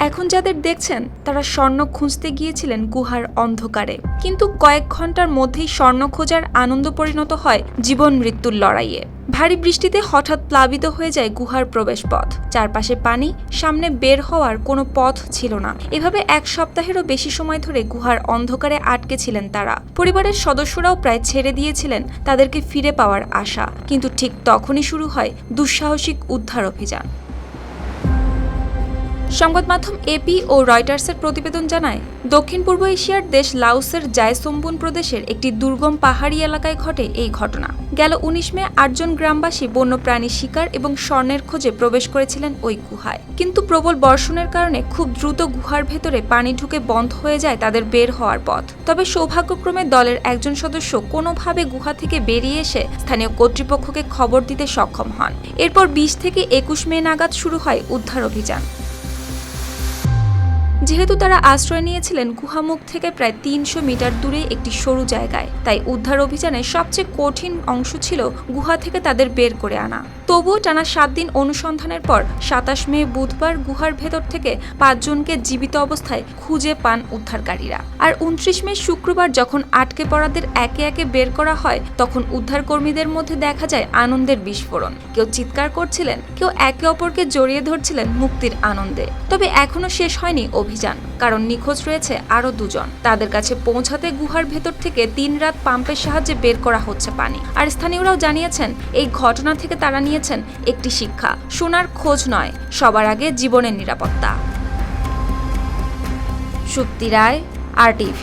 এখন যাদের দেখছেন তারা স্বর্ণ খুঁজতে গিয়েছিলেন গুহার অন্ধকারে, কিন্তু কয়েক ঘন্টার মধ্যেই স্বর্ণ খোঁজার আনন্দ পরিণত হয় জীবন মৃত্যুর লড়াইয়ে। ভারী বৃষ্টিতে হঠাৎ প্লাবিত হয়ে যায় গুহার প্রবেশপথ, চারপাশে পানি, সামনে বের হওয়ার কোনো পথ ছিল না। এভাবে এক সপ্তাহেরও বেশি সময় ধরে গুহার অন্ধকারে আটকে ছিলেন তারা। পরিবারের সদস্যরাও প্রায় ছেড়ে দিয়েছিলেন তাদেরকে ফিরে পাওয়ার আশা, কিন্তু ঠিক তখনই শুরু হয় দুঃসাহসিক উদ্ধার অভিযান। সংবাদ মাধ্যম এপি ও রয়টার্সের প্রতিবেদন জানায়, দক্ষিণ পূর্ব এশিয়ার দেশ লাওসের জায়সম্বুন প্রদেশের একটি দুর্গম পাহাড়ি এলাকায় ঘটে এই ঘটনা। গেল ১৯ মে ৮ জন গ্রামবাসী বন্যপ্রাণী শিকার এবং স্বর্ণের খোঁজে প্রবেশ করেছিলেন ওই গুহায়, কিন্তু প্রবল বর্ষণের কারণে খুব দ্রুত গুহার ভেতরে পানি ঢুকে বন্ধ হয়ে যায় তাদের বের হওয়ার পথ। তবে সৌভাগ্যক্রমে দলের একজন সদস্য কোনোভাবে গুহা থেকে বেরিয়ে এসে স্থানীয় কর্তৃপক্ষকে খবর দিতে সক্ষম হন। এরপর ২০ থেকে ২১ মে নাগাদ শুরু হয় উদ্ধার অভিযান। যেহেতু তারা আশ্রয় নিয়েছিলেন গুহামুখ থেকে প্রায় ৩০০ মিটার দূরে একটি সরু জায়গায়, তাই উদ্ধার অভিযানের সবচেয়ে কঠিন অংশ ছিল গুহা থেকে তাদের বের করে আনা। তবুও টানা ৭ দিন অনুসন্ধানের পর ২৭ মে বুধবার গুহার ভেতর থেকে ৫ জনকে জীবিত অবস্থায় খুঁজে পান উদ্ধারকারীরা। আর ২৯ মে শুক্রবার যখন আটকে পড়াদের একে একে বের করা হয়, তখন উদ্ধারকর্মীদের মধ্যে দেখা যায় আনন্দের বিস্ফোরণ। কেউ চিৎকার করছিলেন, কেউ একে অপরকে জড়িয়ে ধরছিলেন মুক্তির আনন্দে। তবে এখনো শেষ হয়নি অভিযান, কারণ নিখোঁজ রয়েছে আরও ২ জন। তাদের কাছে পৌঁছাতে গুহার ভেতর থেকে ৩ রাত পাম্পের সাহায্যে বের করা হচ্ছে পানি। আর স্থানীয়রাও জানিয়েছেন, এই ঘটনা থেকে তারা নিয়েছেন একটি শিক্ষা: সোনার খোঁজ নয়, সবার আগে জীবনের নিরাপত্তা। সুপ্তি রায়, RTV।